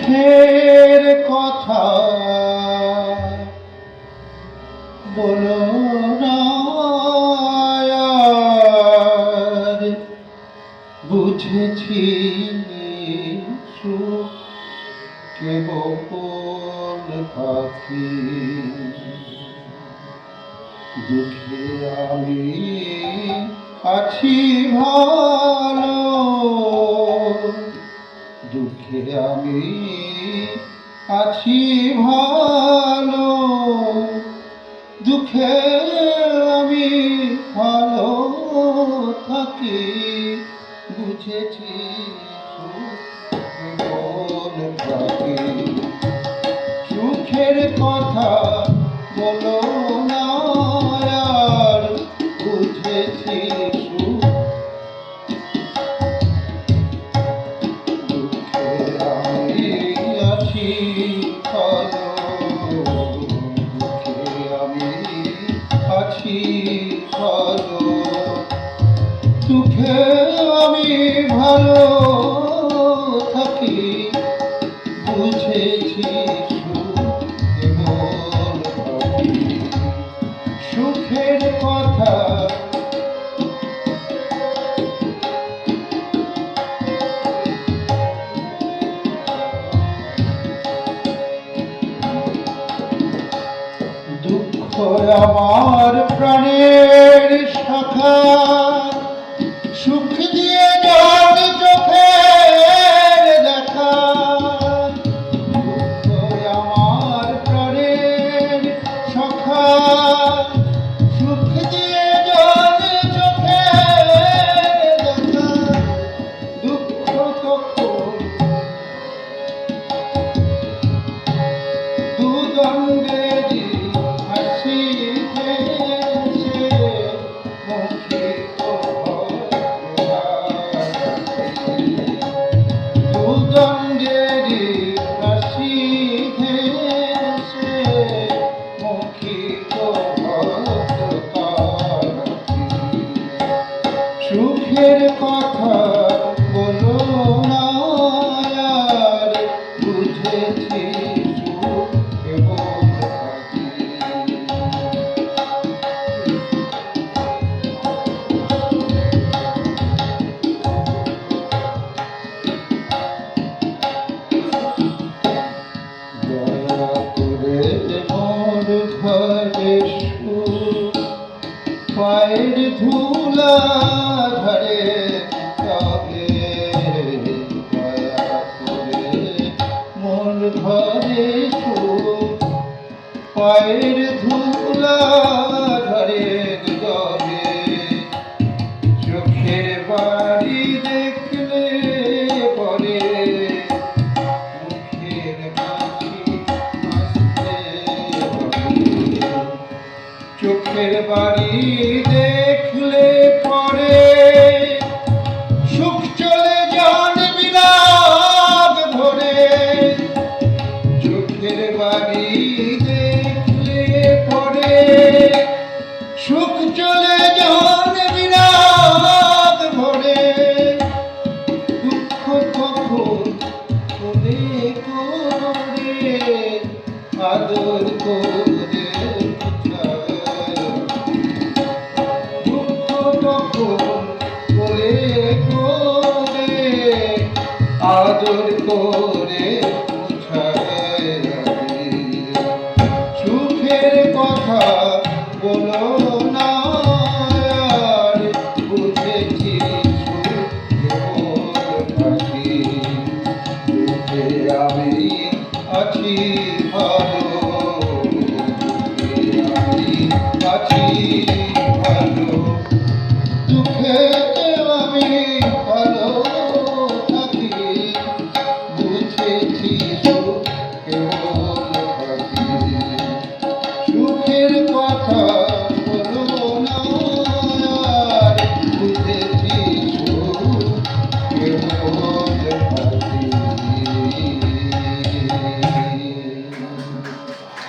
দুঃখের কথা বলো না আর, বুঝেছি সুখ কেবল পাখি। দুঃখে আমি আছি ভালো, দুঃখে আমি আছি ভালো, দুঃখে আমি ভালো থাকি। বুঝেছি কেবল থাকি। সুখের কথা বলো না আর, বুঝেছি সুখ দুঃখে আমি আছি ভালো, দুঃখে আমি আছি ভালো, দুঃখে আমি ভালো থাকি। বুঝেছি সুখ কেবল পাখি। সুখের কথা দুঃখ আমার প্রাণের শাখা, সুখ দিয়ে জল চোখের দেখা। দুঃখ আমার প্রাণের শাখা, সুখ দিয়ে জল চোখের দেখা। দুঃখ তখন দুদণ্ডেরই হাসি হেসে মুখে দুদণ্ডেরই হাসি হেসে মুখিত সুখের কথা বলো না আর, বুঝেছি সুখ কেবল পাখি। দয়া করে মোর ঘরে সুখ পায়ের ধুলা ঝরে তবে। দয়া করে মোর ঘরে সুখ পায়ের ধুলা ঝরে তবে। চোখের বাড়ি দেখলে পরে মুখের হাসি হাসতে হবে। চোখের বাড়ি